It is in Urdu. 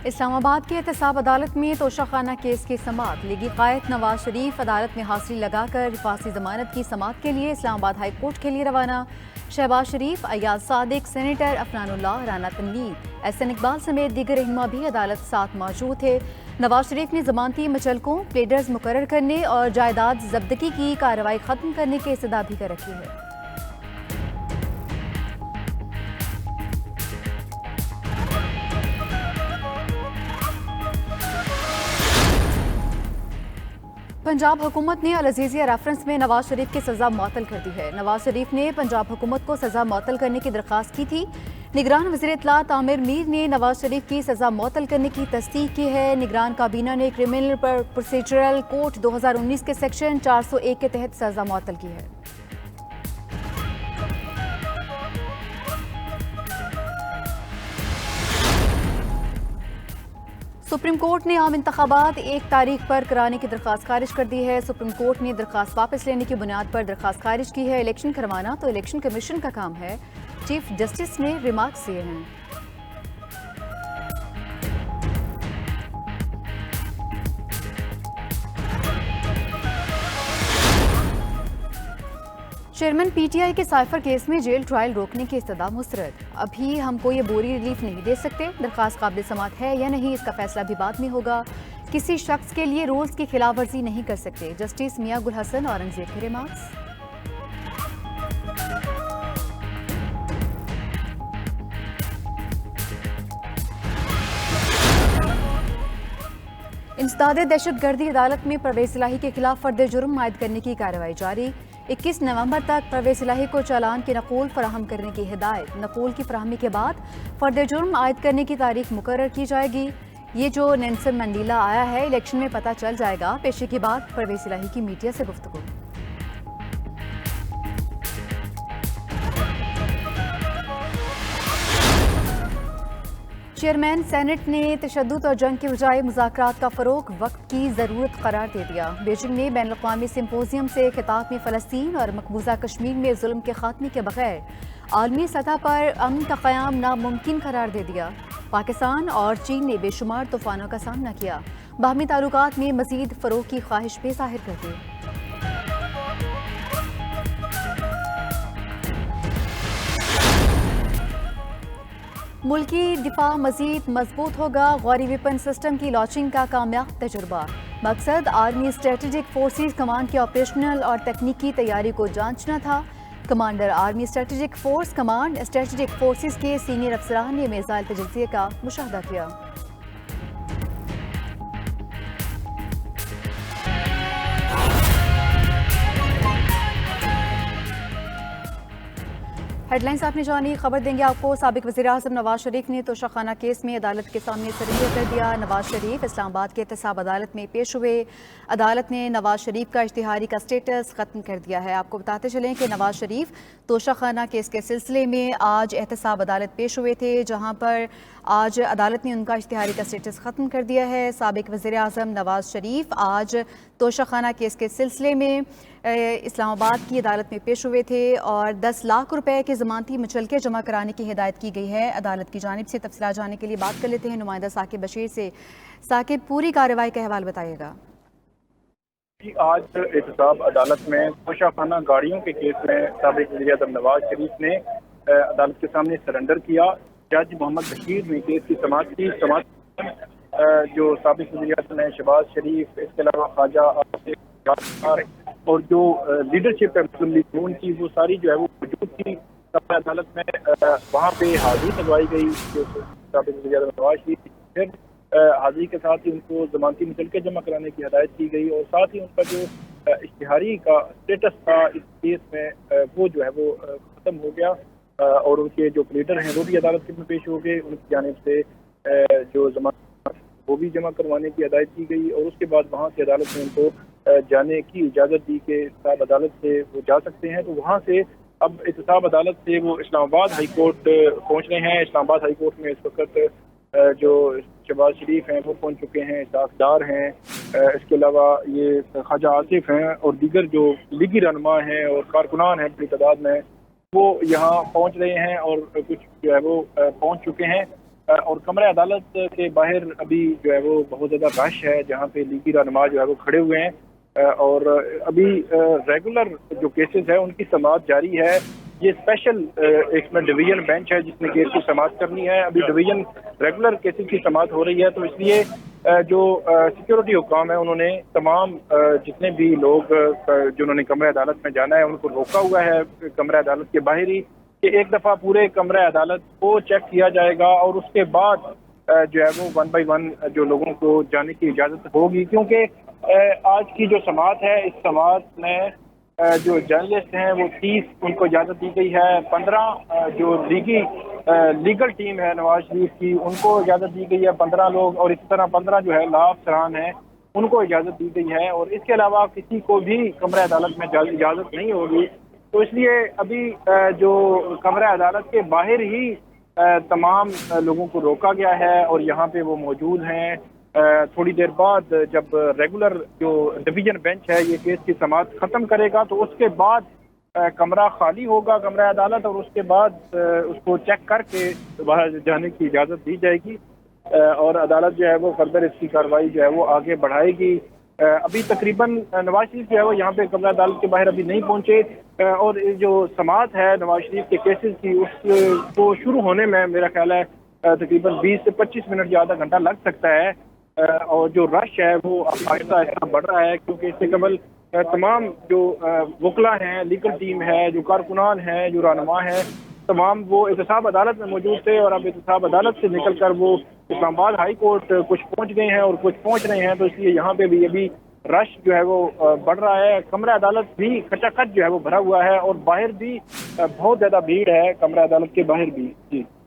اسلام آباد کی احتساب عدالت میں توشہ کیس کی سماعت۔ لیگی قائد نواز شریف عدالت میں حاضری لگا کر حفاظتی ضمانت کی سماعت کے لیے اسلام آباد ہائی کورٹ کے لیے روانہ۔ شہباز شریف، ایاز صادق، سینیٹر عفنان اللہ، رانا تنویر، احسن اقبال سمیت دیگر رہنما بھی عدالت ساتھ موجود تھے۔ نواز شریف نے ضمانتی مچلکوں، پلیڈرز مقرر کرنے اور جائیداد ضبطگی کی کارروائی ختم کرنے کی استدعا بھی کر رکھی ہے۔ پنجاب حکومت نے العزیزیہ ریفرنس میں نواز شریف کی سزا معطل کر دی ہے۔ نواز شریف نے پنجاب حکومت کو سزا معطل کرنے کی درخواست کی تھی۔ نگران وزیر اطلاعات عامر میر نے نواز شریف کی سزا معطل کرنے کی تصدیق کی ہے۔ نگران کابینہ نے کرمنل پروسیجرل کوڈ 2019 کے سیکشن 401 کے تحت سزا معطل کی ہے۔ سپریم کورٹ نے عام انتخابات 1 تاریخ پر کرانے کی درخواست خارج کر دی ہے۔ سپریم کورٹ نے درخواست واپس لینے کی بنیاد پر درخواست خارج کی ہے۔ الیکشن کروانا تو الیکشن کمیشن کا کام ہے، چیف جسٹس نے ریمارکس دیے ہیں۔ چیئرمین پی ٹی آئی کے سائفر کیس میں جیل ٹرائل روکنے کی استدعا مسترد۔ ابھی ہم کو یہ بوری ریلیف نہیں دے سکتے، درخواست قابل سماعت ہے یا نہیں اس کا فیصلہ بھی بعد میں ہوگا۔ کسی شخص کے لیے رولز کی خلاف ورزی نہیں کر سکتے، جسٹس میاں گل حسن اورنگزیب کے ریمارکس۔ انسداد دہشت گردی عدالت میں پرویز الہی کے خلاف فرد جرم عائد کرنے کی کارروائی جاری۔ 21 نومبر تک پرویز الہی کو چالان کی نقول فراہم کرنے کی ہدایت۔ نقول کی فراہمی کے بعد فرد جرم عائد کرنے کی تاریخ مقرر کی جائے گی۔ یہ جو نیلسن منڈیلا آیا ہے، الیکشن میں پتہ چل جائے گا۔ پیشی کے بعد پرویز الہی کی میڈیا سے گفتگو۔ چیئرمین سینٹ نے تشدد اور جنگ کے بجائے مذاکرات کا فروغ وقت کی ضرورت قرار دے دیا۔ بیجنگ نے بین الاقوامی سمپوزیم سے خطاب میں فلسطین اور مقبوضہ کشمیر میں ظلم کے خاتمے کے بغیر عالمی سطح پر امن کا قیام ناممکن قرار دے دیا۔ پاکستان اور چین نے بے شمار طوفانوں کا سامنا کیا، باہمی تعلقات میں مزید فروغ کی خواہش بھی ظاہر کر دی۔ ملکی دفاع مزید مضبوط ہوگا، غوری ویپن سسٹم کی لانچنگ کا کامیاب تجربہ۔ مقصد آرمی اسٹریٹجک فورسز کمانڈ کی آپریشنل اور تکنیکی تیاری کو جانچنا تھا۔ Commander army strategic force command strategic forces کے سینئر افسران نے میزائل تجزیے کا مشاہدہ کیا۔ ہیڈ لائنز آپ نے جانی، خبر دیں گے آپ کو۔ سابق وزیراعظم نواز شریف نے توشہ کیس میں عدالت کے سامنے سرنڈر کر دیا۔ نواز شریف اسلام آباد کے احتساب عدالت میں پیش ہوئے۔ عدالت نے نواز شریف کا اشتہاری کا سٹیٹس ختم کر دیا ہے۔ آپ کو بتاتے چلیں کہ نواز شریف توشہ کیس کے سلسلے میں آج احتساب عدالت پیش ہوئے تھے، جہاں پر آج عدالت نے ان کا اشتہاری کا سٹیٹس ختم کر دیا ہے۔ سابق وزیراعظم نواز شریف آج توشہ کیس کے سلسلے میں اسلام آباد کی عدالت میں پیش ہوئے تھے اور 10 لاکھ روپے کے ضمانتی مچلکے جمع کرانے کی ہدایت کی گئی ہے عدالت کی جانب سے۔ تفصیلات جاننے کے لیے بات کر لیتے ہیں نمائندہ ثاقب بشیر سے۔ ثاقب، پوری کارروائی کا حوالہ بتائیے گا۔ آج احتساب عدالت میں توشہ گاڑیوں کے کیس میں سابق وزیراعظم نواز شریف نے عدالت کے سامنے سرنڈر کیا۔ جج محمد بشیر نے کیس کی سماعت کی۔ جو سابق وزیراعظم ہیں شہباز شریف، اس کے علاوہ خواجہ اور جو لیڈرشپ ہے مسلم لیگ نون کی، وہ ساری جو ہے وہ موجود تھی عدالت میں۔ وہاں پہ حاضری لگوائی گئی سابق وزیراعظم نواز شریف، پھر حاضری کے ساتھ ہی ان کو ضمانتی مچلکے جمع کرانے کی ہدایت کی گئی اور ساتھ ہی ان کا جو اشتہاری کا اسٹیٹس تھا اس کیس میں وہ جو ہے وہ ختم ہو گیا اور ان کے جو پلیڈر ہیں وہ بھی عدالت میں پیش ہو گئے۔ ان کی جانب سے جو ضمانت وہ بھی جمع کروانے کی ہدایت کی گئی اور اس کے بعد وہاں سے عدالت نے ان کو جانے کی اجازت دی کہ احتساب عدالت سے وہ جا سکتے ہیں۔ تو وہاں سے اب احتساب عدالت سے وہ اسلام آباد ہائی کورٹ پہنچ رہے ہیں۔ اسلام آباد ہائی کورٹ میں اس وقت جو شہباز شریف ہیں وہ پہنچ چکے ہیں، اسحاق ڈار ہیں، اس کے علاوہ یہ خواجہ آصف ہیں اور دیگر جو لیگی رہنما ہیں اور کارکنان ہیں بڑی تعداد میں، وہ یہاں پہنچ رہے ہیں اور کچھ جو ہے وہ پہنچ چکے ہیں، اور کمرہ عدالت کے باہر ابھی جو ہے وہ بہت زیادہ رش ہے، جہاں پہ لیگی رہنما جو ہے وہ کھڑے ہوئے ہیں، اور ابھی ریگولر جو کیسز ہیں ان کی سماعت جاری ہے۔ یہ اسپیشل ایک میں ڈویژن بینچ ہے جس نے کیس کی سماعت کرنی ہے، ابھی ڈویژن ریگولر کیسز کی سماعت ہو رہی ہے، تو اس لیے جو سیکیورٹی حکام ہیں انہوں نے تمام جتنے بھی لوگ جنہوں نے کمرہ عدالت میں جانا ہے ان کو روکا ہوا ہے کمرہ عدالت کے باہر ہی، کہ ایک دفعہ پورے کمرہ عدالت کو چیک کیا جائے گا اور اس کے بعد جو ہے وہ 1 بائی 1 جو لوگوں کو جانے کی اجازت ہوگی، کیونکہ آج کی جو سماعت ہے اس سماعت میں جو جرنلسٹ ہیں وہ 30 ان کو اجازت دی گئی ہے، 15 جو لیگل ٹیم ہے نواز شریف کی ان کو اجازت دی گئی ہے 15 لوگ، اور اسی طرح 15 جو ہے لا افسران ہیں ان کو اجازت دی گئی ہے، اور اس کے علاوہ کسی کو بھی کمرہ عدالت میں اجازت نہیں ہوگی۔ تو اس لیے ابھی جو کمرہ عدالت کے باہر ہی تمام لوگوں کو روکا گیا ہے اور یہاں پہ وہ موجود ہیں۔ تھوڑی دیر بعد جب ریگولر جو ڈویژن بینچ ہے یہ کیس کی سماعت ختم کرے گا تو اس کے بعد کمرہ خالی ہوگا کمرہ عدالت، اور اس کے بعد اس کو چیک کر کے باہر جانے کی اجازت دی جائے گی، اور عدالت جو ہے وہ فردر اس کی کارروائی جو ہے وہ آگے بڑھائے گی۔ ابھی تقریباً نواز شریف جو ہے وہ یہاں پہ کمرہ عدالت کے باہر ابھی نہیں پہنچے، اور جو سماعت ہے نواز شریف کے کیسز کی اس کو شروع ہونے میں میرا خیال ہے تقریباً 20 سے 25 منٹ یا آدھا گھنٹہ لگ سکتا ہے، اور جو رش ہے وہ آہستہ آہستہ بڑھ رہا ہے، کیونکہ اس سے قبل تمام جو وکلا ہیں، لیگل ٹیم ہے، جو کارکنان ہیں، جو رہنما ہیں، تمام وہ احتساب عدالت میں موجود تھے، اور اب احتساب عدالت سے نکل کر وہ اسلام آباد ہائی کورٹ کچھ پہنچ گئے ہیں اور کچھ پہنچ رہے ہیں، تو اس لیے یہاں پہ بھی ابھی رش جو ہے وہ بڑھ رہا ہے۔ کمرہ عدالت بھی کھچا کھچ جو ہے وہ بھرا ہوا ہے، اور باہر بھی بہت زیادہ بھیڑ ہے کمرہ عدالت کے باہر بھی۔ جی